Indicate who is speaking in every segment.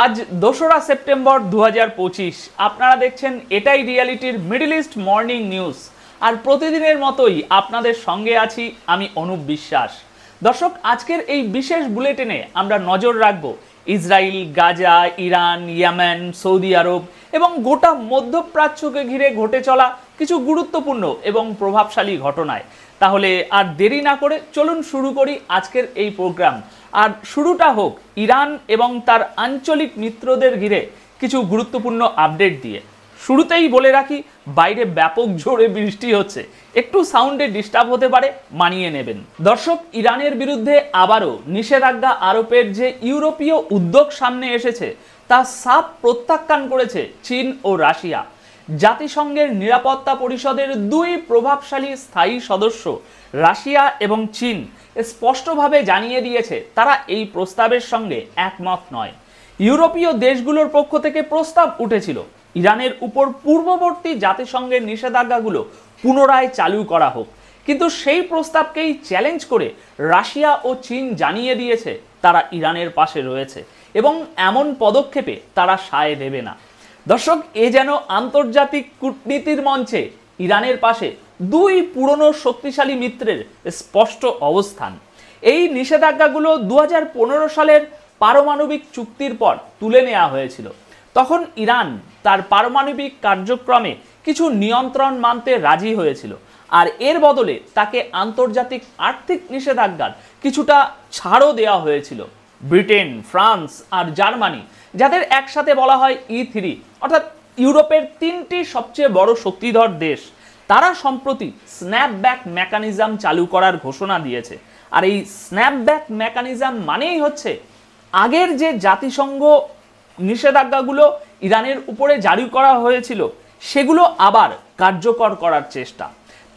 Speaker 1: আজ 2রা সেপ্টেম্বর 2025। আপনারা দেখছেন এটাই রিয়ালিটির মিডল ইস্ট মর্নিং নিউজ। আর প্রতিদিনের মতোই আপনাদের সঙ্গে আছি আমি অনুপ বিশ্বাস। দর্শক, আজকের এই বিশেষ বুলেটিনে আমরা নজর রাখব Israel, Gaza, Iran, Yemen, Saudi Arab এবং গোটা মধ্যপ্রাচ্যকে ঘিরে ঘটে চলা কিছু গুরুত্বপূর্ণ এবং প্রভাবশালী ঘটনায়। তাহলে আর দেরি না করে চলুন শুরু করি আজকের এই প্রোগ্রাম। আর শুরুটা হোক ইরান এবং তার আঞ্চলিক মিত্রদের ঘিরে কিছু গুরুত্বপূর্ণ আপডেট দিয়ে। শুরুতেই বলে রাখি, বাইরে ব্যাপক জোরে বৃষ্টি হচ্ছে, একটু সাউন্ডে ডিস্টার্ব হতে পারে, মানিয়ে নেবেন। দর্শক, ইরানের বিরুদ্ধে আবারও নিষেধাজ্ঞা আরোপের যে ইউরোপীয় উদ্যোগ সামনে এসেছে তা সাফ প্রত্যাখ্যান করেছে চীন ও রাশিয়া। জাতিসংঘের নিরাপত্তা পরিষদের দুই প্রভাবশালী স্থায়ী সদস্য রাশিয়া এবং চীন স্পষ্টভাবে জানিয়ে দিয়েছে তারা এই প্রস্তাবের সঙ্গে একমত নয়। ইউরোপীয় দেশগুলোর পক্ষ থেকে প্রস্তাব উঠেছিল ইরানের উপর পূর্ববর্তী জাতিসংঘের নিষেধাজ্ঞাগুলো পুনরায় চালু করা হোক, কিন্তু সেই প্রস্তাবকেই চ্যালেঞ্জ করে রাশিয়া ও চীন জানিয়ে দিয়েছে তারা ইরানের পাশে রয়েছে এবং এমন পদক্ষেপে তারা সায় দেবে না। দর্শক, এ যেন আন্তর্জাতিক কূটনীতির মঞ্চে ইরানের পাশে দুই পুরনো শক্তিশালী মিত্রের স্পষ্ট অবস্থান। এই নিষেধাজ্ঞাগুলো 2015 সালের পারমাণবিক চুক্তির পর তুলে নেওয়া হয়েছিল। তখন ইরান তার পারমাণবিক কার্যক্রমে কিছু নিয়ন্ত্রণ মানতে রাজি হয়েছিল, আর এর বদলে তাকে আন্তর্জাতিক আর্থিক নিষেধাজ্ঞার কিছুটা ছাড়ও দেওয়া হয়েছিল। ব্রিটেন, ফ্রান্স আর জার্মানি, যাদের একসাথে বলা হয় E3, অর্থাৎ ইউরোপের তিনটি সবচেয়ে বড় শক্তিধর দেশ, তারা সম্প্রতি স্ন্যাপব্যাক মেকানিজম চালু করার ঘোষণা দিয়েছে। আর এই স্ন্যাপব্যাক মেকানিজম মানেই হচ্ছে আগের যে জাতিসংঘ নিষেধাজ্ঞাগুলো ইরানের উপরে জারি করা হয়েছিল সেগুলো আবার কার্যকর করার চেষ্টা।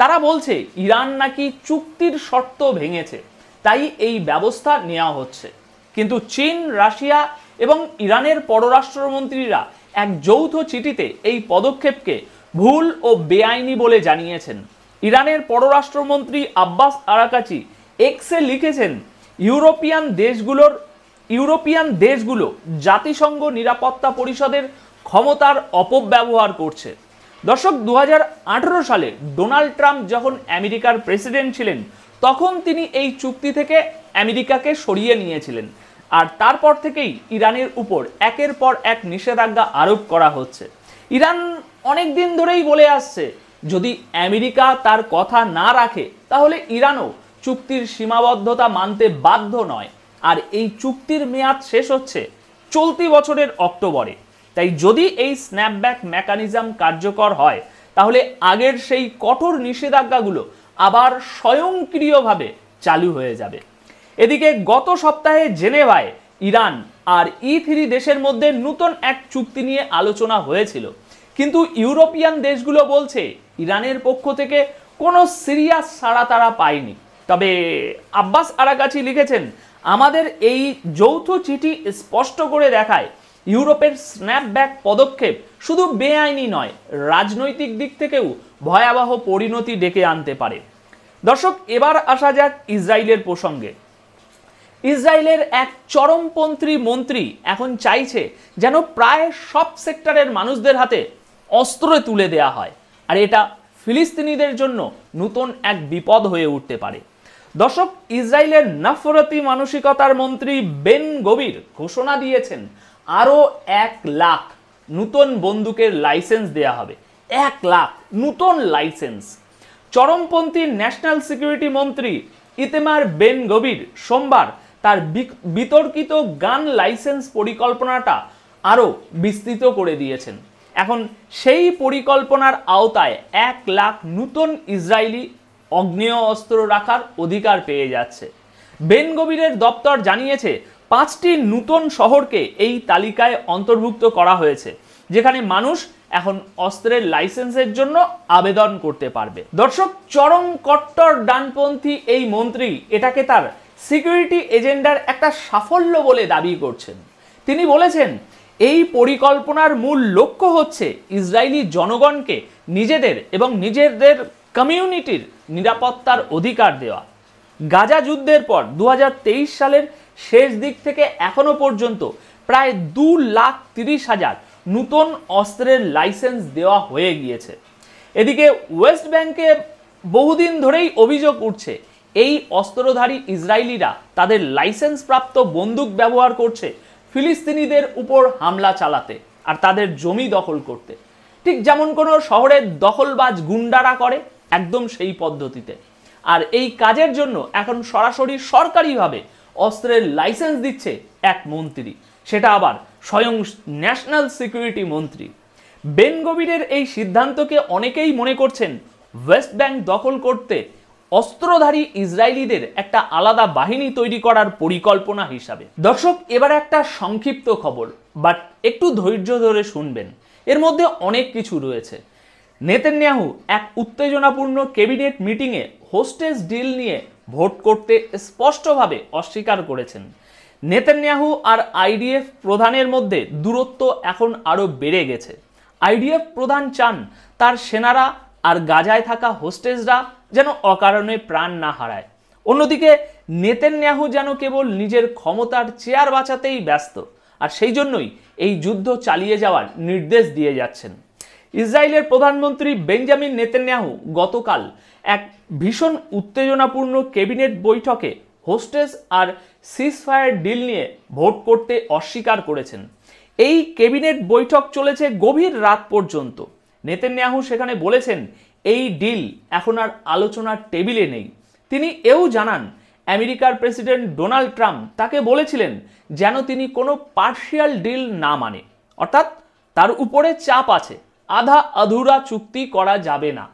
Speaker 1: তারা বলছে ইরান নাকি চুক্তির শর্ত ভেঙেছে, তাই এই ব্যবস্থা নেওয়া হচ্ছে। কিন্তু চীন, রাশিয়া এবং ইরানের পররাষ্ট্রমন্ত্রীরা এক যৌথ চিঠিতে এই পদক্ষেপকে ভুল ও বেআইনি বলে জানিয়েছেন। ইরানের পররাষ্ট্রমন্ত্রী আব্বাস আরাকাচি এক্সে লিখেছেন, ইউরোপিয়ান দেশগুলো জাতিসংঘ নিরাপত্তা পরিষদের ক্ষমতার অপব্যবহার করছে। দর্শক, 2018 সালে ডোনাল্ড ট্রাম্প যখন আমেরিকার প্রেসিডেন্ট ছিলেন তখন তিনি এই চুক্তি থেকে আমেরিকাকে সরিয়ে নিয়েছিলেন, আর তারপর থেকেই ইরানের উপর একের পর এক নিষেধাজ্ঞা আরোপ করা হচ্ছে। ইরান অনেক দিন ধরেই বলে আসছে যদি আমেরিকা তার কথা না রাখে তাহলে ইরানও চুক্তির সীমাবদ্ধতা মানতে বাধ্য নয়। আর এই চুক্তির মেয়াদ শেষ হচ্ছে চলতি বছরের অক্টোবরে। তাই যদি এই স্ন্যাপব্যাক মেকানিজম কার্যকর হয় তাহলে আগের সেই কঠোর নিষেধাজ্ঞাগুলো আবার স্বয়ংক্রিয়ভাবে চালু হয়ে যাবে। এদিকে গত সপ্তাহে জেনেভায় ইরান আর E3 দেশের মধ্যে নতুন এক চুক্তি নিয়ে আলোচনা হয়েছিল, কিন্তু ইউরোপিয়ান দেশগুলো বলছে ইরানের পক্ষ থেকে কোনো সিরিয়াস সাড়া তারা পায়নি। তবে আব্বাস আরাকাচি লিখেছেন, আমাদের এই যৌথ চিঠি স্পষ্ট করে দেখায় ইউরোপের স্ন্যাপব্যাক পদক্ষেপ শুধু বেআইনি নয়, রাজনৈতিক দিক থেকেও ভয়াবহ পরিণতি ডেকে আনতে পারে। দর্শক, এবার আসা যাক ইসরায়েলের প্রসঙ্গে। ইসরায়েলের এক চরমপন্থী মন্ত্রী এখন চাইছে যেন প্রায় সব সেক্টরের মানুষদের হাতে অস্ত্র তুলে দেয়া হয়, আর এটা ফিলিস্তিনিদের জন্য নতুন এক বিপদ হয়ে উঠতে পারে। দর্শক, ইসরায়েলের নফরতি মানসিকতার মন্ত্রী বেন গভির ঘোষণা দিয়েছেন আরও 1 লাখ নতুন বন্দুকের লাইসেন্স দেয়া হবে। 1 লাখ নতুন লাইসেন্স। চরমপন্থী ন্যাশনাল সিকিউরিটি মন্ত্রী ইতেমার বেন গভির সোমবার তার বিতর্কিত গান লাইসেন্স পরিকল্পনাটা আরও বিস্তৃত করে দিয়েছেন। এখন সেই পরিকল্পনার আওতায় 1 লাখ নতুন ইসরায়েলি অগ্নেয় অস্ত্র রাখার অধিকার পেয়ে যাচ্ছে। বেন গভিরের দপ্তর জানিয়েছে 5টি নতুন শহরকে এই তালিকায় অন্তর্ভুক্ত করা হয়েছে, যেখানে মানুষ এখন অস্ত্রের লাইসেন্সের জন্য আবেদন করতে পারবে। দর্শক, চরম কট্টর ডানপন্থী এই মন্ত্রী এটাকে তার সিকিউরিটি এজেন্ডার একটা সাফল্য বলে দাবি করছেন। তিনি বলেছেন, এই পরিকল্পনার মূল লক্ষ্য হচ্ছে ইসরায়েলি জনগণকে নিজেদের এবং নিজেদের কমিউনিটির নিরাপত্তার অধিকার দেওয়া। গাজা যুদ্ধের পর 2023 সালের শেষ দিক থেকে এখনো পর্যন্ত প্রায় 2,30,000 নতুন অস্ত্রের লাইসেন্স দেওয়া হয়ে গিয়েছে। এদিকে ওয়েস্ট ব্যাংকে বহুদিন ধরেই অভিযোগ উঠছে এই অস্ত্রধারী ইসরায়েলিরা তাদের লাইসেন্স প্রাপ্ত বন্দুক ব্যবহার করছে ফিলিস্তিনিদের উপর হামলা চালাতে আর তাদের জমি দখল করতে, ঠিক যেমন কোনো শহরের দখলবাজ গুন্ডারা করে, একদম সেই পদ্ধতিতে। আর এই কাজের জন্য এখন সরাসরি সরকারিভাবে অস্ত্রের লাইসেন্স দিচ্ছে এক মন্ত্রী, সেটা আবার স্বয়ং ন্যাশনাল সিকিউরিটি মন্ত্রী। বেন গভিরের এই সিদ্ধান্তকে অনেকেই মনে করছেন ওয়েস্ট ব্যাংক দখল করতে অস্ত্রধারী ইসরায়েলিদের একটা আলাদা বাহিনী তৈরি করার পরিকল্পনা হিসাবে। দর্শক, এবার একটা সংক্ষিপ্ত খবর, বাট একটু ধৈর্য ধরে শুনবেন, এর মধ্যে অনেক কিছু রয়েছে। নেতানিয়াহু এক উত্তেজনাপূর্ণ ক্যাবিনেট মিটিংয়ে হোস্টেজ ডিল নিয়ে ভোট করতে স্পষ্টভাবে অস্বীকার করেছেন। নেতানিয়াহু আর আইডিএফ প্রধানের মধ্যে দূরত্ব এখন আরও বেড়ে গেছে। আইডিএফ প্রধান চান তার সেনারা আর গাজায় থাকা হোস্টেজরা যেন অকারণে প্রাণ না হারায়। অন্যদিকে নেতানিয়াহু যেন কেবল নিজের ক্ষমতার চেয়ার বাঁচাতেই ব্যস্ত, আর সেই জন্যই এই যুদ্ধ চালিয়ে যাওয়ার নির্দেশ দিয়ে যাচ্ছেন। ইসরায়েলের প্রধানমন্ত্রী বেঞ্জামিন নেতানিয়াহু গতকাল এক ভীষণ উত্তেজনাপূর্ণ ক্যাবিনেট বৈঠকে হোস্টেজ আর সিজফায়ার ডিল নিয়ে ভোট করতে অস্বীকার করেছেন। এই ক্যাবিনেট বৈঠক চলেছে গভীর রাত পর্যন্ত। নেতানিয়াহু সেখানে বলেছেন এই ডিল এখন আর আলোচনার টেবিলে নেই। তিনি এও জানান আমেরিকার প্রেসিডেন্ট ডোনাল্ড ট্রাম্প তাকে বলেছিলেন যেন তিনি কোনো পার্শিয়াল ডিল না মানে, অর্থাৎ তার উপরে চাপ আছে, আধা আধুরা চুক্তি করা যাবে না।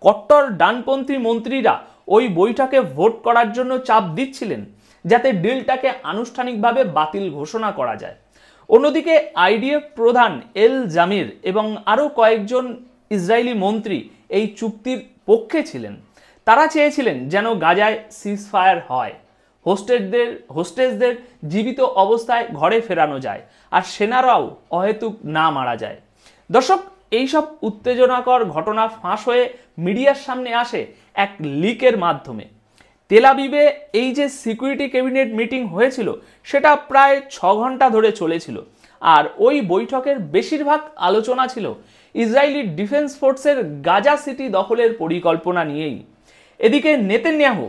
Speaker 1: কট্টর ডানপন্থী মন্ত্রীরা ওই বৈঠকে ভোট করার জন্য চাপ দিচ্ছিলেন যাতে ডিলটাকে আনুষ্ঠানিকভাবে বাতিল ঘোষণা করা যায়। অন্যদিকে আইডিএফ প্রধান এল জামির এবং আরও কয়েকজন ইসরায়েলি মন্ত্রী এই চুক্তির পক্ষে ছিলেন। তারা চেয়েছিলেন যেন গাজায় সিজফায়ার হয়, হোস্টেজদের জীবিত অবস্থায় ঘরে ফেরানো যায়, আর সেনারাও অহেতুক না মারা যায়। দর্শক, এইসব উত্তেজনাকর ঘটনা ফাঁস হয়ে মিডিয়ার সামনে আসে এক লিকের মাধ্যমে। তেল আবিবে এই যে সিকিউরিটি ক্যাবিনেট মিটিং হয়েছিল সেটা প্রায় 6 ঘন্টা ধরে চলেছিল, আর ওই বৈঠকের বেশিরভাগ আলোচনা ছিল ইসরায়েলি ডিফেন্স ফোর্সের গাজা সিটি দখলের পরিকল্পনা নিয়েই। এদিকে নেতানিয়াহু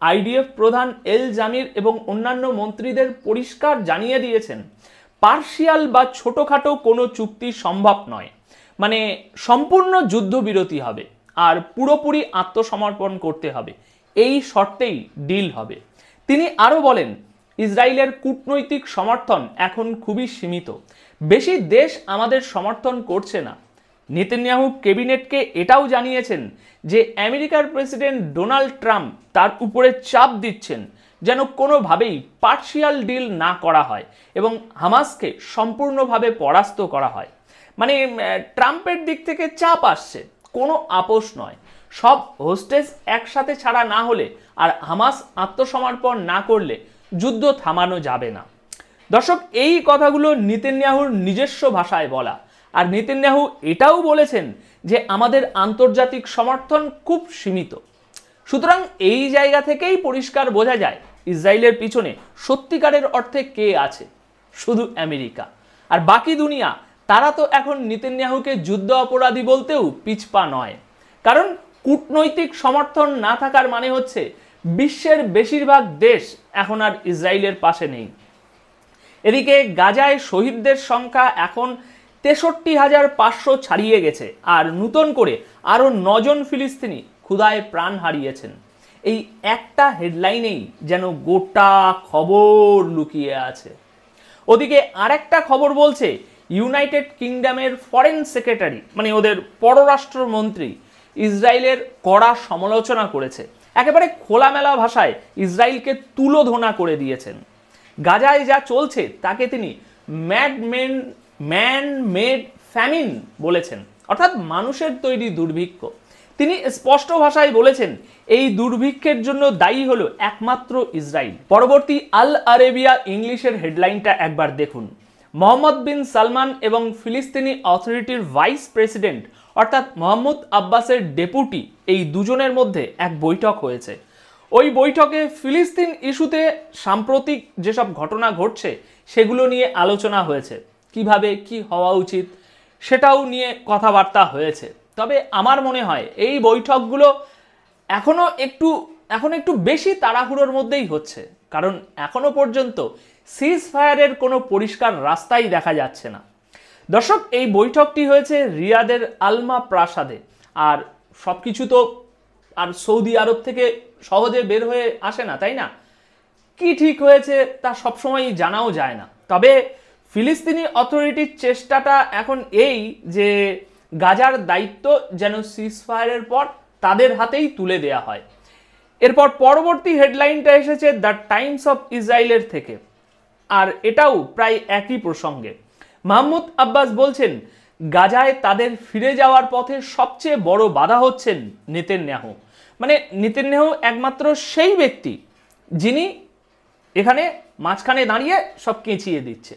Speaker 1: আইডিএফ প্রধান এল জামির এবং অন্যান্য মন্ত্রীদের পরিষ্কার জানিয়ে দিয়েছেন পার্শিয়াল বা ছোটখাটো কোনো চুক্তি সম্ভব নয়, মানে সম্পূর্ণ যুদ্ধবিরতি হবে আর পুরোপুরি আত্মসমর্পণ করতে হবে, এই শর্তেই ডিল হবে। তিনি আরও বলেন ইসরায়েলের কূটনৈতিক সমর্থন এখন খুবই সীমিত, বেশি দেশ আমাদের সমর্থন করছে না। নেতানিয়াহু ক্যাবিনেটকে এটাও জানিয়েছেন যে আমেরিকার প্রেসিডেন্ট ডোনাল্ড ট্রাম্প তার উপরে চাপ দিচ্ছেন যেন কোনোভাবেই পার্শিয়াল ডিল না করা হয় এবং হামাসকে সম্পূর্ণভাবে পরাস্ত করা হয়। মানে ট্রাম্পের দিক থেকে চাপ আসছে, কোনো আপোষ নয়। সব হোস্টেজ একসাথে ছাড়া না হলে আর হামাস আত্মসমর্পণ না করলে যুদ্ধ থামানো যাবে না। দর্শক, এই কথাগুলো নেতানিয়াহুর নিজস্ব ভাষায় বলা, আর নেতানিয়াহু এটাও বলেছেন যে আমাদের আন্তর্জাতিক সমর্থন খুব সীমিত। সুতরাং এই জায়গা থেকেই পরিষ্কার বোঝা যায় ইসরায়েলের পিছনে সত্যিকারের অর্থে কে আছে, শুধু আমেরিকা। আর বাকি দুনিয়া তারা তো এখন নেতানিয়াহুকে যুদ্ধ অপরাধী বলতেও পিছপা নয়, কারণ কূটনৈতিক সমর্থন না থাকার মানে হচ্ছে বিশ্বের বেশিরভাগ দেশ এখন আর ইসরায়েলের পাশে নেই। এদিকে গাজায় শহীদদের সংখ্যা এখন 63,500 ছাড়িয়ে গেছে, আর নতুন করে আরও 9 জন ফিলিস্তিনি ক্ষুধায় প্রাণ হারিয়েছেন। এই একটা হেডলাইনেই যেন গোটা খবর লুকিয়ে আছে। ওদিকে আরেকটা খবর বলছে ইউনাইটেড কিংডমের ফরেন সেক্রেটারি, মানে ওদের পররাষ্ট্রমন্ত্রী, ইসরায়েলের কড়া সমালোচনা করেছে, একেবারে খোলামেলা ভাষায় ইসরায়েলকে তুলোধনা করে দিয়েছেন। গাজায় যা চলছে তাকে তিনি ম্যান মেড ফ্যামিন বলেছেন, অর্থাৎ মানুষের তৈরি দুর্ভিক্ষ। তিনি স্পষ্ট ভাষায় বলেছেন এই দুর্ভিক্ষের জন্য দায়ী হলো একমাত্র ইসরায়েল। পরবর্তী আল আরেবিয়া ইংলিশের হেডলাইনটা একবার দেখুন। মোহাম্মদ বিন সালমান এবং ফিলিস্তিনি অথরিটির ভাইস প্রেসিডেন্ট অর্থাৎ মোহাম্মদ আব্বাসের ডেপুটি, এই দুজনের মধ্যে এক বৈঠক হয়েছে। ওই বৈঠকে ফিলিস্তিন ইস্যুতে সাম্প্রতিক যেসব ঘটনা ঘটছে সেগুলো নিয়ে আলোচনা হয়েছে, কিভাবে কি হওয়া উচিত সেটাও নিয়ে কথাবার্তা হয়েছে। তবে আমার মনে হয় এই বৈঠকগুলো এখন একটু বেশি তাড়াহুড়োর মধ্যেই হচ্ছে, কারণ এখনো পর্যন্ত সিজ ফায়ারের কোনো পরিষ্কার রাস্তাই দেখা যাচ্ছে না। দর্শক, এই বৈঠকটি হয়েছে রিয়াদের আলমা প্রাসাদে, আর সব কিছু তো আর সৌদি আরব থেকে সহজে বের হয়ে আসে না, তাই না? কি ঠিক হয়েছে তা সবসময় জানাও যায় না। তবে ফিলিস্তিনি অথরিটির চেষ্টাটা এখন এই যে গাজার দায়িত্ব যেন সিজফায়ারের পর তাদের হাতেই তুলে দেয়া হয়। এরপর পরবর্তী হেডলাইনটা এসেছে দ্য টাইমস অফ ইসরায়েলের থেকে, আর এটাও প্রায় একই প্রসঙ্গে। মাহমুদ আব্বাস বলছেন গাজায় তাদের ফিরে যাওয়ার পথে সবচেয়ে বড় বাধা হচ্ছেন নেতানিয়াহু। মানে নেতানিয়াহু একমাত্র সেই ব্যক্তি যিনি এখানে মাঝখানে দাঁড়িয়ে সব কেঁচিয়ে দিচ্ছে।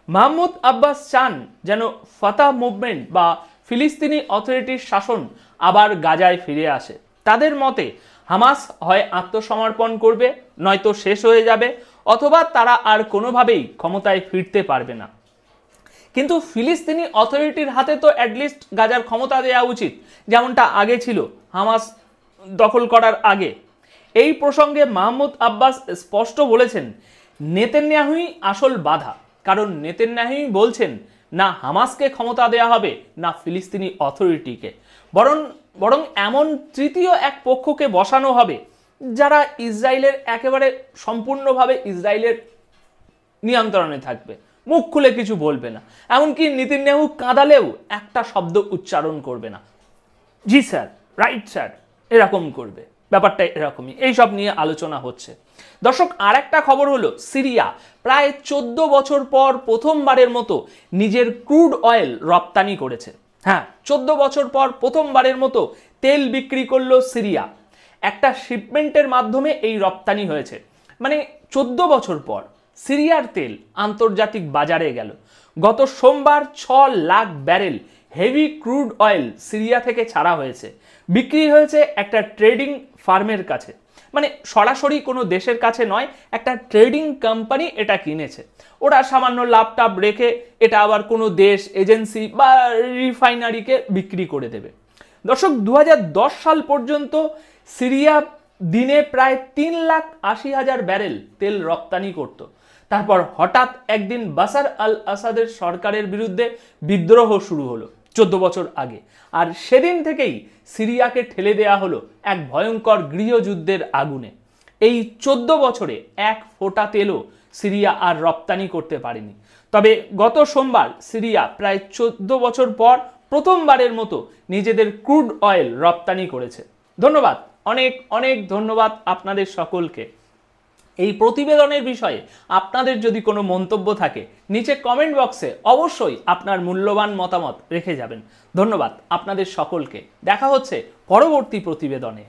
Speaker 1: মাহমুদ আব্বাস চান যেন ফাতাহ মুভমেন্ট বা ফিলিস্তিনি অথরিটির শাসন আবার গাজায় ফিরে আসে। তাদের মতে হামাস হয় আত্মসমর্পণ করবে, নয়তো শেষ হয়ে যাবে, অথবা তারা আর কোনোভাবেই ক্ষমতায় ফিরতে পারবে না। কিন্তু ফিলিস্তিনি অথরিটির হাতে তো অ্যাটলিস্ট গাজার ক্ষমতা দেওয়া উচিত, যেমনটা আগে ছিল হামাস দখল করার আগে। এই প্রসঙ্গে মাহমুদ আব্বাস স্পষ্ট বলেছেন নেতানিয়াহুই আসল বাধা, কারণ নেতানিয়াহুই বলছেন না হামাসকে ক্ষমতা দেওয়া হবে না ফিলিস্তিনি অথরিটিকে, বরং এমন তৃতীয় এক পক্ষকে বসানো হবে যারা ইসরায়েলের একেবারে সম্পূর্ণভাবে ইসরায়েলের নিয়ন্ত্রণে থাকবে, মুখ খুলে কিছু বলবে না, এমনকি নেতানিয়াহু কাঁদালেও একটা শব্দ উচ্চারণ করবে না। জি স্যার, রাইট স্যার, এরকম করবে, ব্যাপারটা এরকমই। এইসব নিয়ে আলোচনা হচ্ছে। দর্শক, আর একটা খবর হলো সিরিয়া প্রায় 14 বছর পর প্রথমবারের মতো নিজের ক্রুড অয়েল রপ্তানি করেছে। হ্যাঁ, 14 বছর পর প্রথমবারের মতো তেল বিক্রি করলো সিরিয়া। একটা শিপমেন্টের মাধ্যমে এই রপ্তানি হয়েছে। মানে 14 বছর পর সিরিয়ার তেল আন্তর্জাতিক বাজারে গেল। গত সোমবার 6 lakh barrel heavy crude oil Syria থেকে ছাড়া হয়েছে, বিক্রি হয়েছে একটা ট্রেডিং ফার্মের কাছে। মানে সরাসরি কোনো দেশের কাছে নয়, একটা ট্রেডিং কোম্পানি এটা কিনেছে। ওরা সামান্য লাভটাভ রেখে এটা আবার কোনো দেশ, এজেন্সি বা রিফাইনারিকে বিক্রি করে দেবে। দর্শক, 2010 সাল পর্যন্ত সিরিয়া দিনে প্রায় 3,80,000 ব্যারেল তেল রপ্তানি করত। তারপর হঠাৎ একদিন বাশার আল আসাদের সরকারের বিরুদ্ধে বিদ্রোহ শুরু হলো 14 বছর আগে, আর সেদিন থেকেই সিরিয়াকে ঠেলে দেয়া হলো এক ভয়ঙ্কর গৃহযুদ্ধের আগুনে। এই 14 বছরে এক ফোঁটা তেলও সিরিয়া আর রপ্তানি করতে পারেনি। তবে গত সোমবার সিরিয়া প্রায় 14 বছর পর প্রথমবারের মতো নিজেদের ক্রুড অয়েল রপ্তানি করেছে। ধন্যবাদ, অনেক অনেক ধন্যবাদ আপনাদের সকলকে। এই প্রতিবেদনের বিষয়ে আপনাদের যদি কোনো মন্তব্য থাকে নিচে কমেন্ট বক্সে অবশ্যই আপনার মূল্যবান মতামত রেখে যাবেন। ধন্যবাদ আপনাদের সকলকে। দেখা হচ্ছে পরবর্তী প্রতিবেদনে।